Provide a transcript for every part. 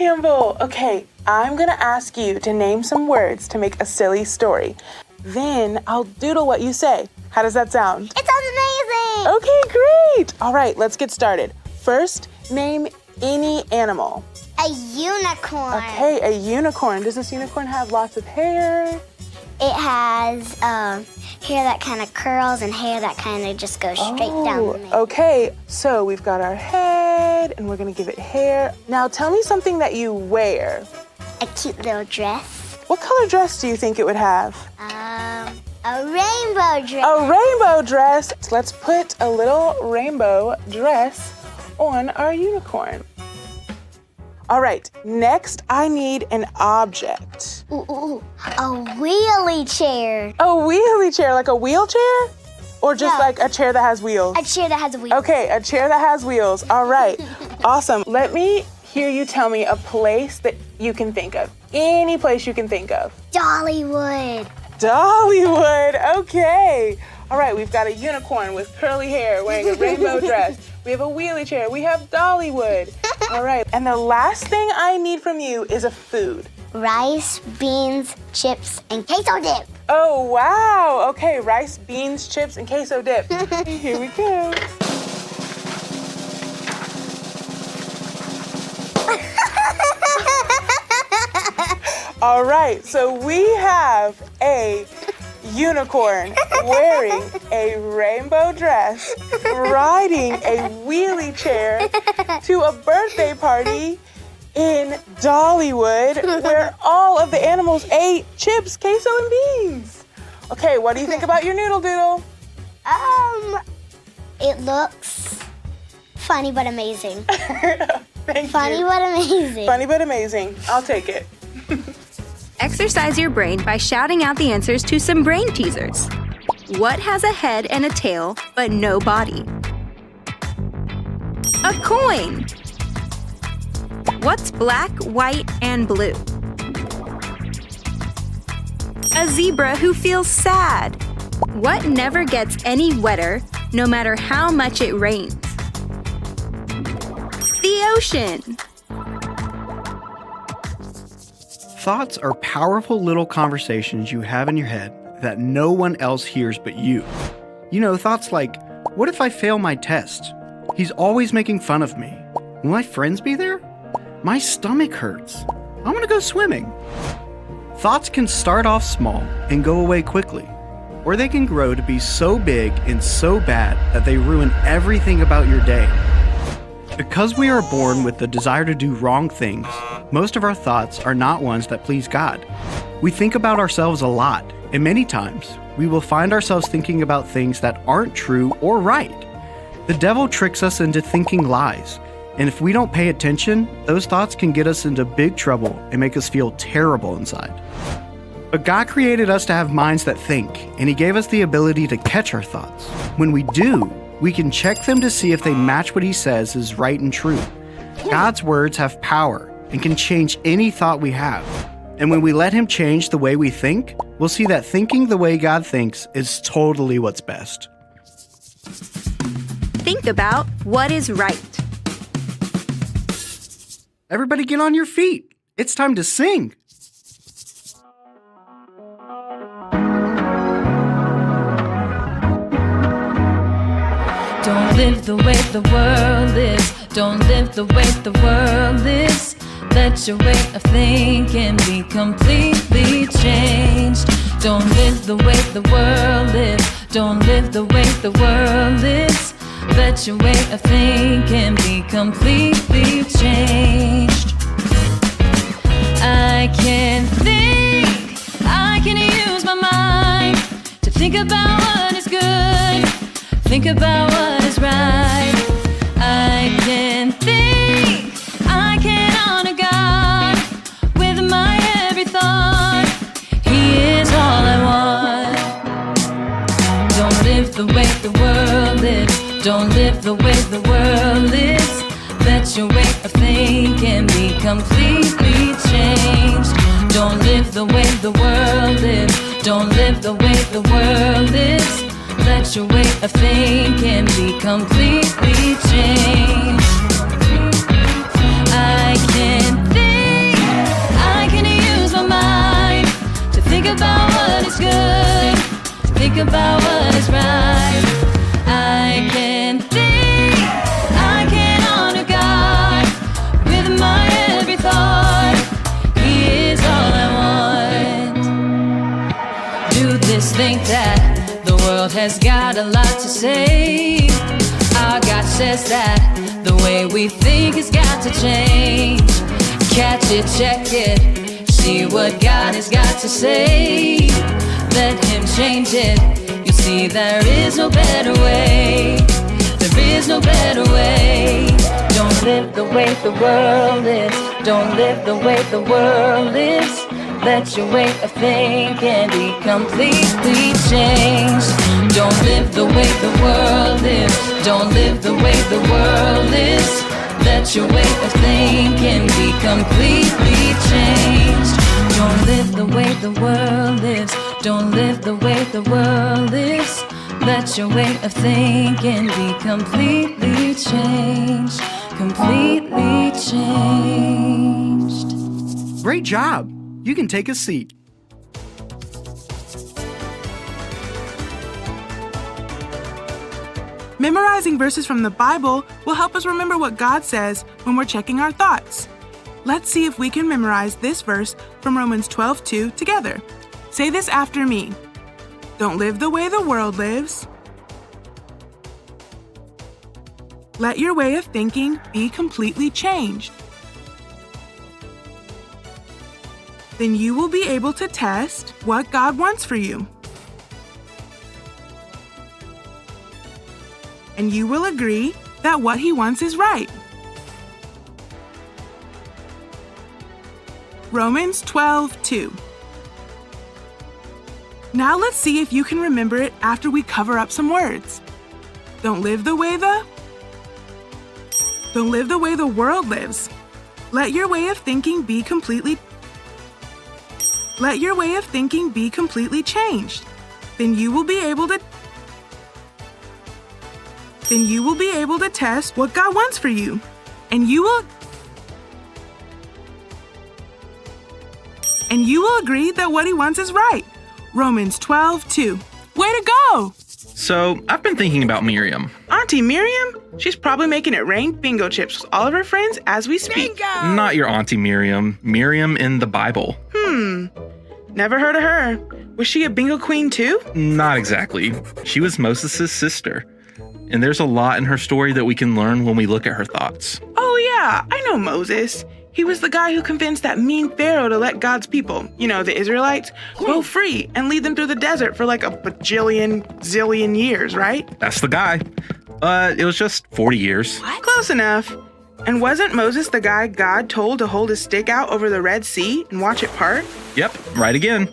Campbell. Okay, I'm gonna ask you to name some words to make a silly story. Then I'll doodle what you say. How does that sound? It sounds amazing! Okay, great! All right, let's get started. First, name any animal. A unicorn. Okay, a unicorn. Does this unicorn have lots of hair? It has hair that kind of curls and hair that kind of just goes straight down the middle. Okay, so we've got our head and we're gonna give it hair. Now tell me something that you wear. A cute little dress. What color dress do you think it would have? A rainbow dress. A rainbow dress. Let's put a little rainbow dress on our unicorn. All right, next I need an object. Ooh, a wheelie chair. A wheelie chair, like a wheelchair? Or just No. like a chair that has wheels? A chair that has a wheel. Okay, a chair that has wheels. All right, awesome. Let me hear you tell me a place that you can think of. Any place you can think of. Dollywood. Dollywood, okay. All right, we've got a unicorn with curly hair wearing a rainbow dress. We have a wheelie chair. We have Dollywood. All right, and the last thing I need from you is a food. Rice, beans, chips, and queso dip. Oh, wow. Okay, rice, beans, chips, and queso dip. Here we go. All right, so we have a unicorn wearing a rainbow dress, riding a wheelie chair to a birthday party in Dollywood, where all of the animals ate chips, queso, and beans. Okay, what do you think about your noodle doodle? It looks funny but amazing. Thank Funny you. but amazing. Funny but amazing. I'll take it. Exercise your brain by shouting out the answers to some brain teasers. What has a head and a tail but no body? A coin. What's black, white, and blue? A zebra who feels sad. What never gets any wetter, no matter how much it rains? The ocean. Thoughts are powerful little conversations you have in your head that no one else hears but you. You know, thoughts like, what if I fail my test? He's always making fun of me. Will my friends be there? My stomach hurts. I want to go swimming. Thoughts can start off small and go away quickly, or they can grow to be so big and so bad that they ruin everything about your day. Because we are born with the desire to do wrong things, most of our thoughts are not ones that please God. We think about ourselves a lot, and many times we will find ourselves thinking about things that aren't true or right. The devil tricks us into thinking lies, and if we don't pay attention, those thoughts can get us into big trouble and make us feel terrible inside. But God created us to have minds that think, and He gave us the ability to catch our thoughts. When we do, we can check them to see if they match what He says is right and true. God's words have power and can change any thought we have. And when we let Him change the way we think, we'll see that thinking the way God thinks is totally what's best. Think about what is right. Everybody get on your feet. It's time to sing. Don't live the way the world is. Don't live the way the world is. Let your way of thinking be completely changed. Don't live the way the world is. Don't live the way the world is. Let your way of thinking be completely changed. I can think, I can use my mind to think about what is good, think about what is right. I can think, I can honor God with my every thought. He is all I want. Don't live the way the world lives. Don't live the way the world is. Let your way of thinking be completely changed. Don't live the way the world is. Don't live the way the world is. Let your way of thinking be completely changed. I can think. about what is good. Think about what is right. I can think, I can honor God with my every thought. He is all I want. Do this, think that. The world has got a lot to say. Our God says that the way we think has got to change. Catch it, check it, see what God has got to say. Let Him change it. You'll see there is no better way. There is no better way. Don't live the way the world is. Don't live the way the world is. Let your way of thinking be completely changed. Don't live the way the world is. Don't live the way the world is. Let your way of thinking be completely changed. Don't live the way the world is. Don't live the way the world is. Let your way of thinking be completely changed. Completely changed. Great job. You can take a seat. Memorizing verses from the Bible will help us remember what God says when we're checking our thoughts. Let's see if we can memorize this verse from Romans 12:2 together. Say this after me. Don't live the way the world lives. Let your way of thinking be completely changed. Then you will be able to test what God wants for you. And you will agree that what He wants is right. Romans 12:2. Now let's see if you can remember it after we cover up some words. Don't live the way the world lives. Let your way of thinking be completely changed. Then you will be able to test what God wants for you. And you will agree that what He wants is right. Romans 12:2. Way to go! So, I've been thinking about Miriam. Auntie Miriam? She's probably making it rain bingo chips with all of her friends as we speak. Not your Auntie Miriam. Miriam in the Bible. Never heard of her. Was she a bingo queen too? Not exactly. She was Moses' sister. And there's a lot in her story that we can learn when we look at her thoughts. Oh yeah, I know Moses. He was the guy who convinced that mean Pharaoh to let God's people, the Israelites, go free and lead them through the desert for like a zillion years, right? That's the guy. But it was just 40 years. Close enough. And wasn't Moses the guy God told to hold his stick out over the Red Sea and watch it part? Yep, right again.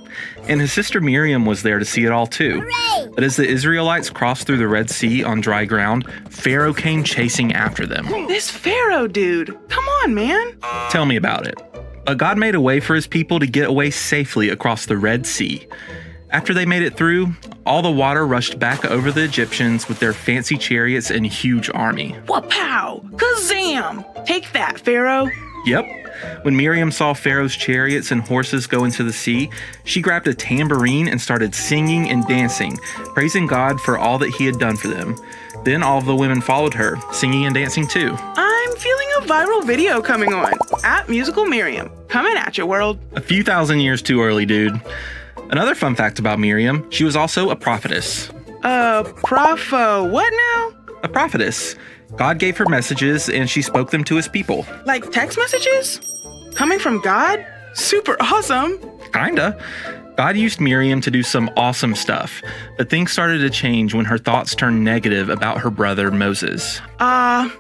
And his sister Miriam was there to see it all too. Hooray! But as the Israelites crossed through the Red Sea on dry ground, Pharaoh came chasing after them. This Pharaoh dude. Come on, man. Tell me about it. But God made a way for His people to get away safely across the Red Sea. After they made it through, all the water rushed back over the Egyptians with their fancy chariots and huge army. Wapow! Kazam! Take that, Pharaoh. Yep. When Miriam saw Pharaoh's chariots and horses go into the sea, she grabbed a tambourine and started singing and dancing, praising God for all that He had done for them. Then all of the women followed her, singing and dancing too. I'm feeling a viral video coming on. At Musical Miriam. Coming at you, world. A few thousand years too early, dude. Another fun fact about Miriam, she was also a prophetess. What now? A prophetess. God gave her messages and she spoke them to His people. Like text messages? Coming from God? Super awesome. Kinda. God used Miriam to do some awesome stuff, but things started to change when her thoughts turned negative about her brother Moses.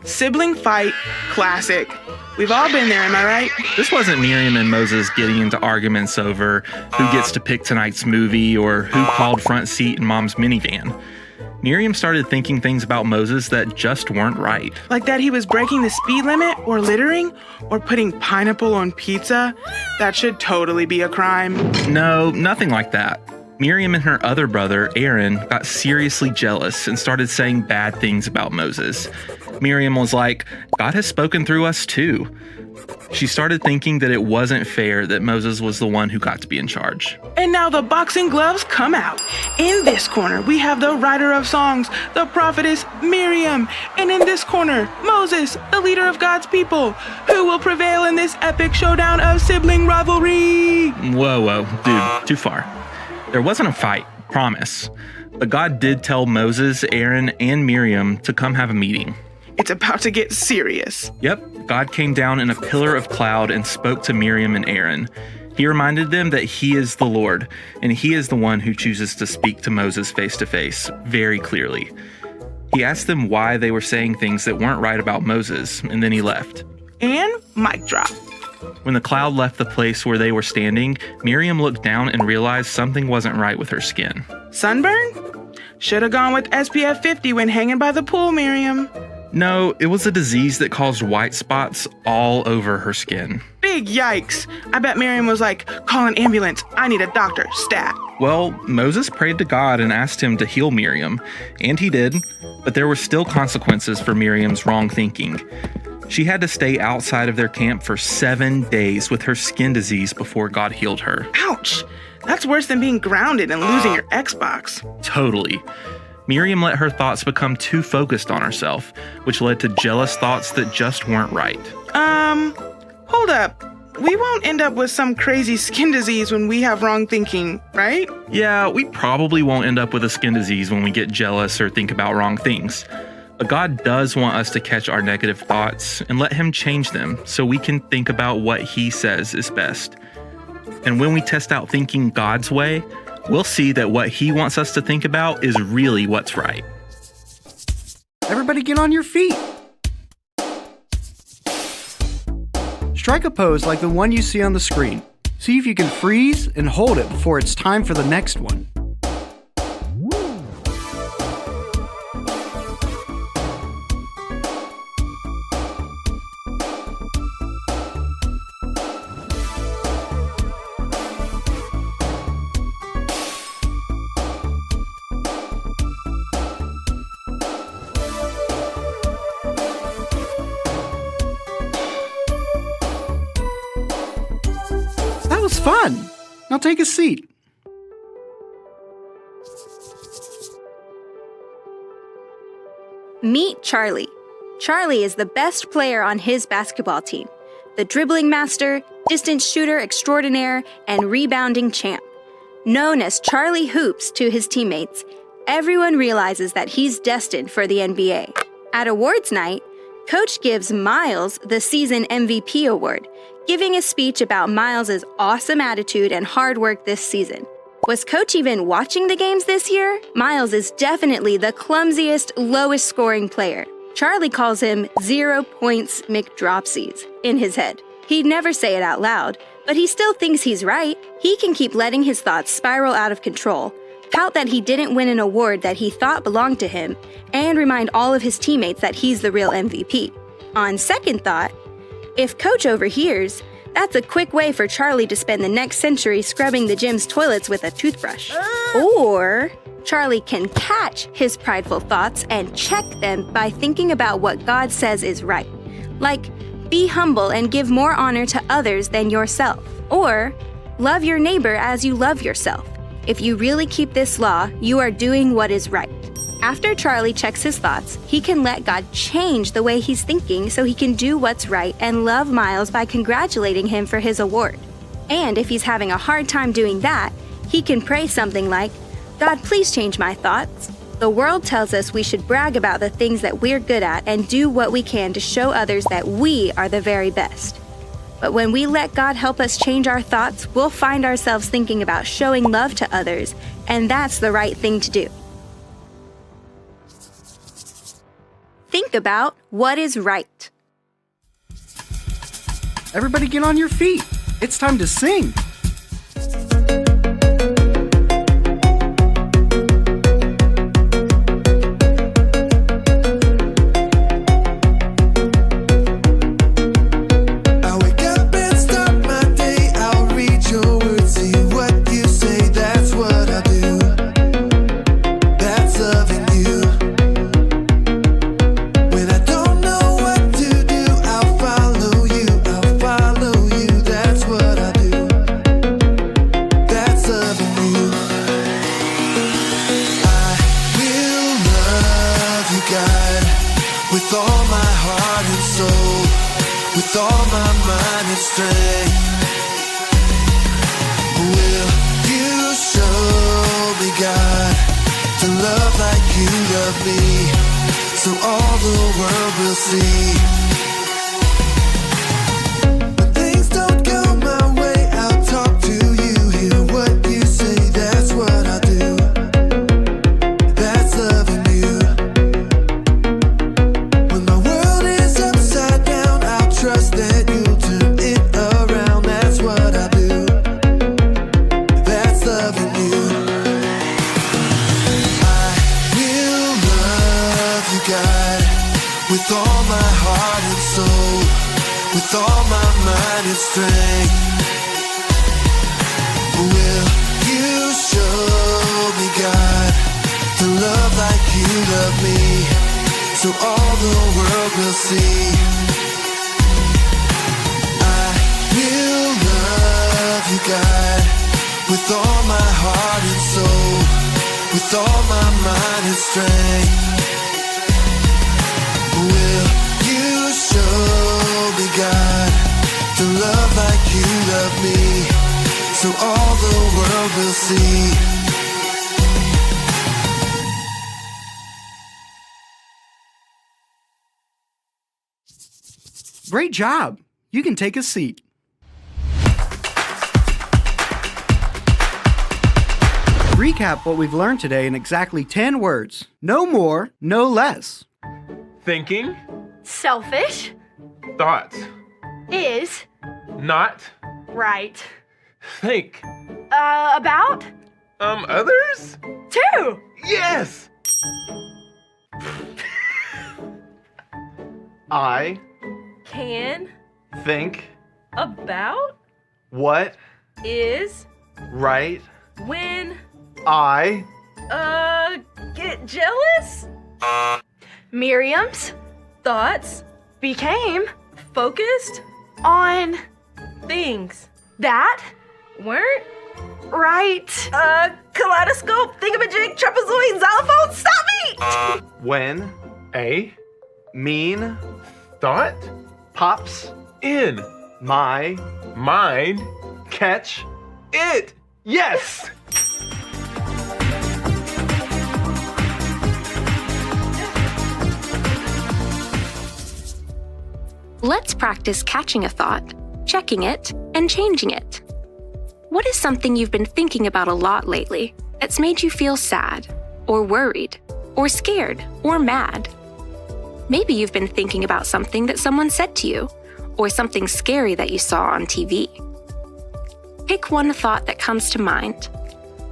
Sibling fight. Classic. We've all been there, am I right? This wasn't Miriam and Moses getting into arguments over who gets to pick tonight's movie or who called front seat in Mom's minivan. Miriam started thinking things about Moses that just weren't right. Like that he was breaking the speed limit or littering or putting pineapple on pizza? That should totally be a crime. No, nothing like that. Miriam and her other brother, Aaron, got seriously jealous and started saying bad things about Moses. Miriam was like, God has spoken through us too. She started thinking that it wasn't fair that Moses was the one who got to be in charge. And now the boxing gloves come out. In this corner, we have the writer of songs, the prophetess Miriam. And in this corner, Moses, the leader of God's people. Who will prevail in this epic showdown of sibling rivalry? Whoa, dude, too far. There wasn't a fight, promise. But God did tell Moses, Aaron, and Miriam to come have a meeting. It's about to get serious. Yep, God came down in a pillar of cloud and spoke to Miriam and Aaron. He reminded them that he is the Lord, and he is the one who chooses to speak to Moses face to face, very clearly. He asked them why they were saying things that weren't right about Moses, and then he left. And mic drop. When the cloud left the place where they were standing, Miriam looked down and realized something wasn't right with her skin. Sunburn? Should have gone with SPF 50 when hanging by the pool, Miriam. No, it was a disease that caused white spots all over her skin. Big yikes. I bet Miriam was like, call an ambulance. I need a doctor, stat. Well, Moses prayed to God and asked him to heal Miriam, and he did, but there were still consequences for Miriam's wrong thinking. She had to stay outside of their camp for 7 days with her skin disease before God healed her. Ouch. That's worse than being grounded and losing your Xbox. Totally. Miriam let her thoughts become too focused on herself, which led to jealous thoughts that just weren't right. Hold up. We won't end up with some crazy skin disease when we have wrong thinking, right? Yeah, we probably won't end up with a skin disease when we get jealous or think about wrong things. But God does want us to catch our negative thoughts and let him change them so we can think about what he says is best. And when we test out thinking God's way, we'll see that what he wants us to think about is really what's right. Everybody get on your feet. Strike a pose like the one you see on the screen. See if you can freeze and hold it before it's time for the next one. That was fun. Now take a seat. Meet Charlie. Charlie is the best player on his basketball team, the dribbling master, distance shooter extraordinaire, and rebounding champ. Known as Charlie Hoops to his teammates, everyone realizes that he's destined for the NBA. At awards night, Coach gives Miles the season MVP award, giving a speech about Miles' awesome attitude and hard work this season. Was Coach even watching the games this year? Miles is definitely the clumsiest, lowest scoring player. Charlie calls him 0 points McDropsies in his head. He'd never say it out loud, but he still thinks he's right. He can keep letting his thoughts spiral out of control, pout that he didn't win an award that he thought belonged to him, and remind all of his teammates that he's the real MVP. On second thought, if Coach overhears, that's a quick way for Charlie to spend the next century scrubbing the gym's toilets with a toothbrush. Or Charlie can catch his prideful thoughts and check them by thinking about what God says is right. Like, be humble and give more honor to others than yourself. Or, love your neighbor as you love yourself. If you really keep this law, you are doing what is right. After Charlie checks his thoughts, he can let God change the way he's thinking so he can do what's right and love Miles by congratulating him for his award. And if he's having a hard time doing that, he can pray something like, God, please change my thoughts. The world tells us we should brag about the things that we're good at and do what we can to show others that we are the very best. But when we let God help us change our thoughts, we'll find ourselves thinking about showing love to others, and that's the right thing to do. Think about what is right. Everybody get on your feet. It's time to sing. When I don't with all my heart and soul, with all my mind and strength. Will you show me, God, to love like you love me, so all the world will see? When things don't go my way, I'll talk to you, hear what you say, that's what I do. That's loving you. When my world is upside down, I'll trust that you'll turn it around, that's what I do. That's loving you. I will love you, God, with all my heart and soul, with all my mind and strength. Will you show me, God, to love like you love me, so all the world will see? I will love you, God, with all my heart and soul, with all my mind and strength. Will you show me, God, to love like you love me, so all the world will see? Great job! You can take a seat. Recap what we've learned today in exactly 10 words. No more, no less. Thinking, Selfish thoughts, is not, right. think. About Others? 2. Yes! I Can think about what is right when I get jealous. Miriam's thoughts became focused on things that weren't right. Kaleidoscope, thingamajig, trapezoid, xylophone, stop me! when A mean thought pops in my mind. catch. It. Yes! Let's practice catching a thought, checking it, and changing it. What is something you've been thinking about a lot lately that's made you feel sad, or worried, or scared, or mad? Maybe you've been thinking about something that someone said to you, or something scary that you saw on TV. Pick one thought that comes to mind.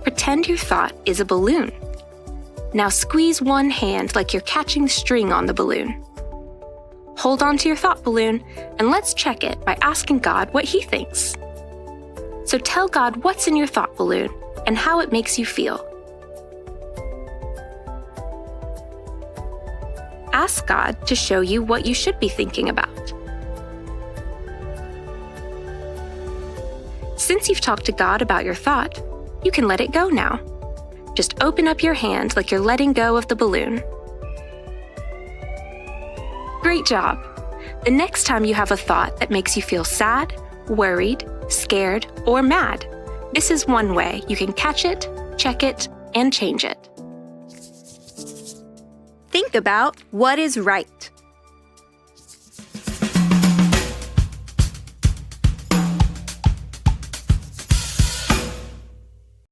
Pretend your thought is a balloon. Now squeeze one hand like you're catching string on the balloon. Hold on to your thought balloon, and let's check it by asking God what He thinks. So tell God what's in your thought balloon and how it makes you feel. Ask God to show you what you should be thinking about. Since you've talked to God about your thought, you can let it go now. Just open up your hand like you're letting go of the balloon. Great job! The next time you have a thought that makes you feel sad, worried, scared, or mad, this is one way you can catch it, check it, and change it. Think about what is right.